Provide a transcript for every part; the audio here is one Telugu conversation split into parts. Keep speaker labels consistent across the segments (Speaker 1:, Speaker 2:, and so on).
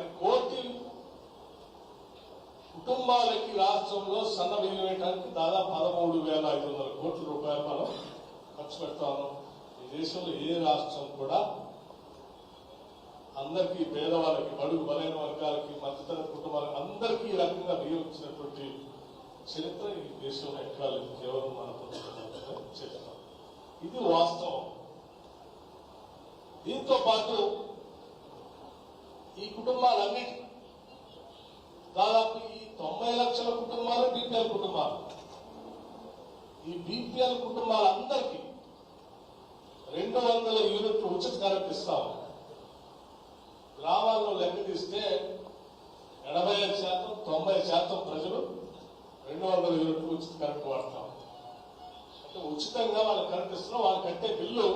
Speaker 1: మరి కోటి కుటుంబాలకి రాష్ట్రంలో సన్న బియ్యం వేయడానికి దాదాపు 13,500 కోట్ల రూపాయలు మనం ఖర్చు పెడతాము. ఈ దేశంలో ఏ రాష్ట్రం కూడా అందరికీ, పేదవాళ్ళకి, బడుగు బలైన వర్గాలకి, మధ్యతరగతి కుటుంబాలకి అందరికీ ఈ రకంగా బియ్యం ఇచ్చినటువంటి చరిత్ర ఈ దేశంలో ఎక్కడా లేదు. కేవలం మన ప్రభుత్వం చేస్తాం. ఇది వాస్తవం. దీంతో పాటు ఈ కుటుంబాలన్నిటి దాదాపు ఈ 90 లక్షల కుటుంబాలు బీపీఎల్ కుటుంబాలు. ఈ బీపీఎల్ కుటుంబాలందరికీ 200 యూనిట్లు ఉచిత కరెంట్ ఇస్తాం. గ్రామాల్లో లెక్క తీస్తే 85%, 90% ప్రజలు 200 యూనిట్లు ఉచిత కరెంట్ వాడతాం. అంటే ఉచితంగా వాళ్ళకి కరెంట్ ఇస్తున్నాం. వాళ్ళు కట్టే బిల్లు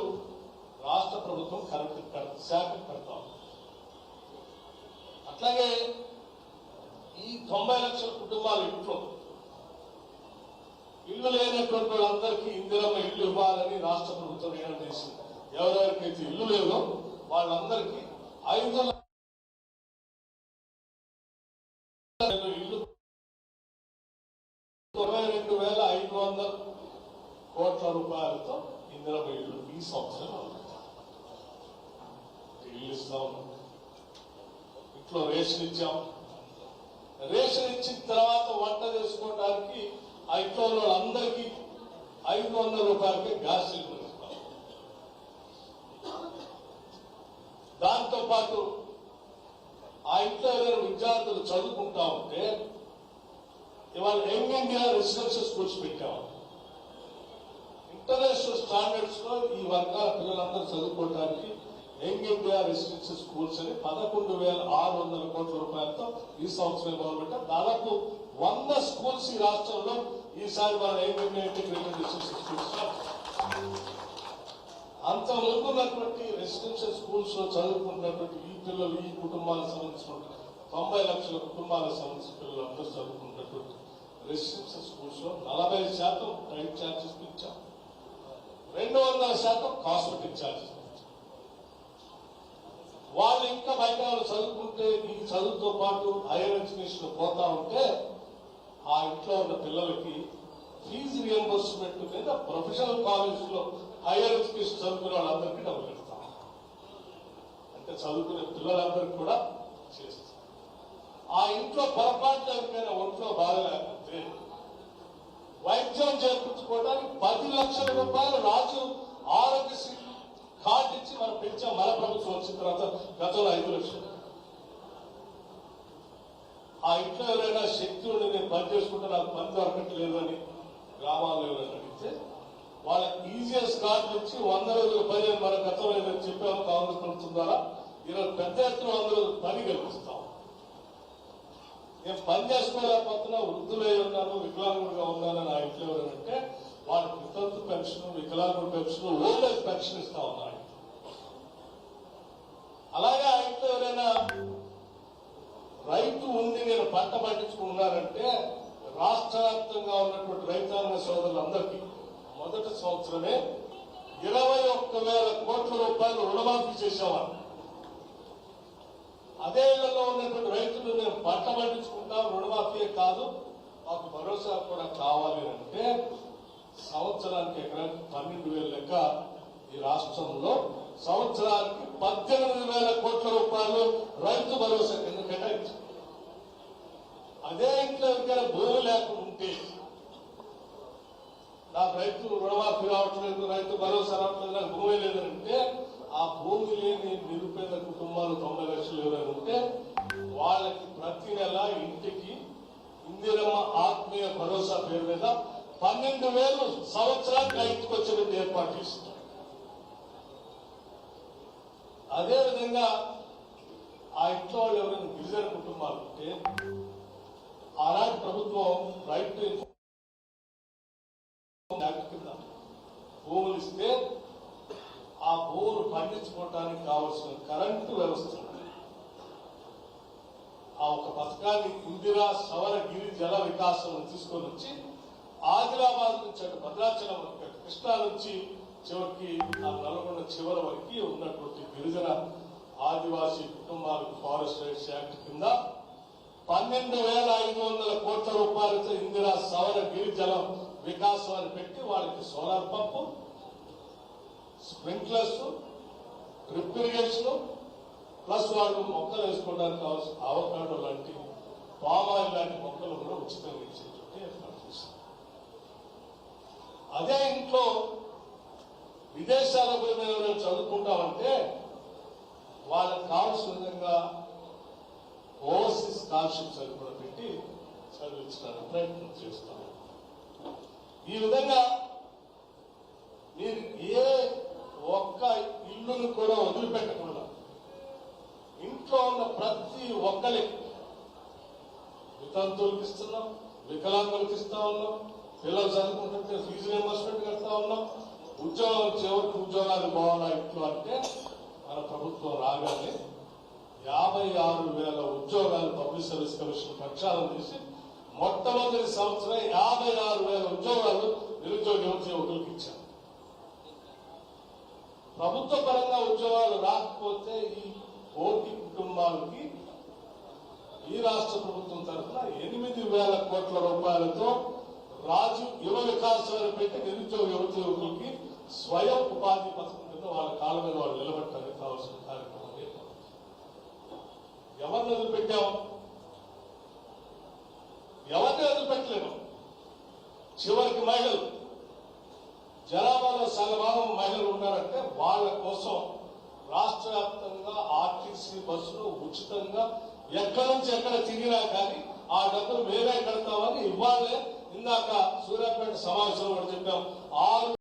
Speaker 1: రాష్ట్ర ప్రభుత్వం కరెంట్ శాఖకు పెడతాం. అట్లాగే ఈ 90 లక్షల కుటుంబాల ఇంట్లో ఇల్లు లేనటువంటి వాళ్ళందరికీ ఇందిరమ్మ ఇల్లు ఇవ్వాలని రాష్ట్ర ప్రభుత్వం నిర్ణయం చేసింది. ఎవరెవరికైతే ఇల్లు లేదో వాళ్ళందరికీ 5 ఇల్లు 22,500 కోట్ల రూపాయలతో ఇందిరమ్మ ఇల్లు ఈ సంవత్సరం ఇల్లు ఇస్తాం. ఇంట్లో రేషన్ ఇచ్చాం. రేషన్ ఇచ్చిన తర్వాత వంట చేసుకోవడానికి ఆ ఇంట్లో వాళ్ళందరికీ 500 రూపాయలకి గ్యాస్ సిలిండర్ ఇస్తాం. దాంతో పాటు ఆ ఇంట్లో ఎవరైనా విద్యార్థులు చదువుకుంటా ఉంటే ఇవాళ యంగ్ ఇండియా రెసిడెన్షియల్ స్కూల్స్ పెట్టాము. ఇంటర్నేషనల్ స్టాండర్డ్స్ లో ఈ వర్గాల పిల్లలందరూ చదువుకోవడానికి యంగ్ ఇండియా రెసిడెన్షియల్ స్కూల్స్ అని 11,600 కోట్ల రూపాయలతో ఈ సంవత్సరం మొదలుపెట్టాం. దాదాపు 100 స్కూల్స్ ఈ రాష్ట్రంలో ఈసారి మన young India integrated residential schools. అంత ముందు ఉన్నటువంటి రెసిడెన్షియల్ స్కూల్స్ లో చదువుకున్నటువంటి ఈ పిల్లలు, ఈ కుటుంబాలకు సంబంధించినటువంటి 90 లక్షల కుటుంబాలకు సంబంధించిన పిల్లలు అందరూ చదువుకున్నటువంటి రెసిడెన్షియల్ స్కూల్స్ లో 40% టైం ఛార్జెస్ పెంచాం, 200% కాస్మెటిక్ ఛార్జెస్. వాళ్ళు ఇంకా బయట చదువుకుంటే ఈ చదువుతో పాటు హైయర్ ఎడ్యుకేషన్ పోతా ఉంటే ఆ ఇంట్లో ఉన్న పిల్లలకి ఫీజు రియంబర్స్మెంట్ మీద ప్రొఫెషనల్ కాలేజ్ లో హైయర్ ఎడ్యుకేషన్ చదువుకునే వాళ్ళందరికీ డబ్బులు ఇస్తాం. అంటే చదువుకునే పిల్లలందరికీ కూడా చేస్తాం. ఆ ఇంట్లో పొరపాటు ఎవరికైనా ఒంట్లో బాగలేకపోతే వైద్యం చేర్పించుకోవడానికి 10 లక్షల రూపాయలు రాజు ఆరోగ్యశ్రీ కార్డు ఇచ్చి మనం పెంచాం. మన ప్రభుత్వం వచ్చిన తర్వాత గతంలో 5 లక్షలు. ఆ ఇంట్లో ఎవరైనా శక్తి ఉండి నేను పని చేసుకుంటే నాకు పని దొరకట్లేదు అని గ్రామాల్లో ఎవరైనా అడిగితే వాళ్ళకి ఈజీఎస్ కార్డు ఇచ్చి 100 రోజుల పని మన గతంలో ఏదైనా చెప్పాము కాంగ్రెస్ ప్రభుత్వం ద్వారా ఈరోజు పెద్ద ఎత్తున 100 రోజులు పని కల్పిస్తాం. నేను పని చేసుకోలేకపోతున్నా, వృద్ధులై ఉన్నాను, వికలాంగుడిగా ఉన్నానని ఆ ఇంట్లో ఎవరంటే వాళ్ళకి వితంతు పెన్షన్, వికలాంగుల పెన్షన్, ఓల్డ్ ఏజ్ పెన్షన్ ఇస్తా ఉన్నారు. అలాగే ఆ ఇంట్లో ఎవరైనా రైతు ఉండి నేను పంట పండించుకున్నారంటే రాష్ట్ర వ్యాప్తంగా ఉన్నటువంటి రైతాంగ సోదరులందరికీ మొదటి సంవత్సరమే 21,000 కోట్ల రూపాయలు రుణమాఫీ చేసేవారు. అదే ఇళ్లలో ఉన్నటువంటి రైతులు నేను పంట పండించుకుంటా, రుణమాఫీయే కాదు మాకు భరోసా కూడా కావాలి అంటే సంవత్సరానికి ఎకరానికి 12,000 లెక్క ఈ రాష్ట్రంలో సంవత్సరానికి 18,000 కోట్ల రూపాయలు రైతు భరోసా కింద కేటాయించారు. అదే ఇంట్లో ఎవరికైనా భూమి లేకుండా ఉంటే నాకు రైతు రుణమాఫీ రావట్లేదు, రైతు భరోసా రావట్లేదు, నాకు భూమి లేదంటే ఆ భూమి లేని నిరుపేద కుటుంబాలు 90 లక్షలు ఎవరైనా ఉంటే వాళ్ళకి ప్రతి నెల ఇంటికి ఇందిరమ్మ ఆత్మీయ భరోసా పేరు మీద 12,000 సంవత్సరానికి ఇంటికి వచ్చేది ఏర్పాటు చేస్తుంది. అదేవిధంగా ఆ ఇంట్లో వాళ్ళు ఎవరైనా గిరిజన కుటుంబాలు ఉంటే ఆనాటి ప్రభుత్వం రైట్ టు యాక్ట్ కింద భూములు ఇస్తే ఆ భూములు పండించుకోవడానికి కావలసిన కరెంటు వ్యవస్థ ఆ ఒక పథకాన్ని ఇందిరా సవర గిరి జల వికాసం తీసుకొని వచ్చి ఆదిలాబాద్ నుంచి అటు భద్రాచలం వరకు, కృష్ణా నుంచి చివరికి ఆ నల్గొండ చివరి వరకు ఉన్నటువంటి గిరిజన ఆదివాసీ కుటుంబాలకు ఫారెస్ట్ రైట్స్ యాక్ట్ కింద 12,500 కోట్ల రూపాయలతో ఇందిరా సౌర గిరిజలం వికాసం అని పెట్టి వాళ్ళకి సోలార్ పంపు, స్ప్రింక్లర్స్, డ్రిప్ ఇరిగేషన్, ప్లస్ వాళ్ళు మొక్కలు వేసుకోవడానికి కావాల్సిన అవకాడో లాంటి పామాయిల్ లాంటి మొక్కలు కూడా ఉచితంగా ఇచ్చేటువంటి ఏర్పాటు చేశారు. అదే ఇంట్లో విదేశాల పోయి మేము చదువుకుంటామంటే వాళ్ళకి కావాల్సిన విధంగా ఓవర్సీస్ స్కాలర్షిప్స్ అని కూడా పెట్టి చదివించడానికి ప్రయత్నం చేస్తాం. ఈ విధంగా మీరు ఏ ఒక్క ఇల్లును కూడా వదిలిపెట్టకుండా ఇంట్లో ఉన్న ప్రతి ఒక్కరికి వితంతువులకు ఇస్తున్నాం, వికలాంగులకు ఇస్తా ఉన్నాం, పిల్లలు చదువుకుంటుంటే ఫీజు రియంబర్స్మెంట్ కడతా ఉన్నాం. ఉద్యోగాలు చివరికి ఉద్యోగాలు పోవాలా ఇంట్లో అంటే మన ప్రభుత్వం రాగానే 56,000 ఉద్యోగాలు పబ్లిక్ సర్వీస్ కమిషన్ ప్రక్షాళన చేసి మొట్టమొదటి సంవత్సరం 56,000 ఉద్యోగాలు నిరుద్యోగ యువకులకు ఇచ్చారు. ప్రభుత్వ పరంగా ఉద్యోగాలు రాకపోతే ఈ కోటి కుటుంబాలకి ఈ రాష్ట్ర ప్రభుత్వం తరఫున 8,000 కోట్ల రూపాయలతో రాజీవ్ యువ వికాస్ పెట్టి నిరుద్యోగ యువకులకి స్వయం ఉపాధి పథకం కింద వాళ్ళ కాళ్ళ మీద వాళ్ళు నిలబెట్టడానికి కావాల్సిన కార్యక్రమం. ఎవరిని వదిలిపెట్టాం? ఎవరిని వదిలిపెట్టలేము. చివరికి మహిళలు జనాభాలో సగభాగం మహిళలు ఉన్నారంటే వాళ్ళ కోసం రాష్ట్ర వ్యాప్తంగా ఆర్టీసీ బస్సులు ఉచితంగా ఎక్కడి నుంచి ఎక్కడ తిరిగినా కానీ ఆ డబ్బులు మేమే కడతామని ఇవ్వాలే. ఇందాక సూర్యాపేట సమావేశంలో కూడా చెప్పాం. 6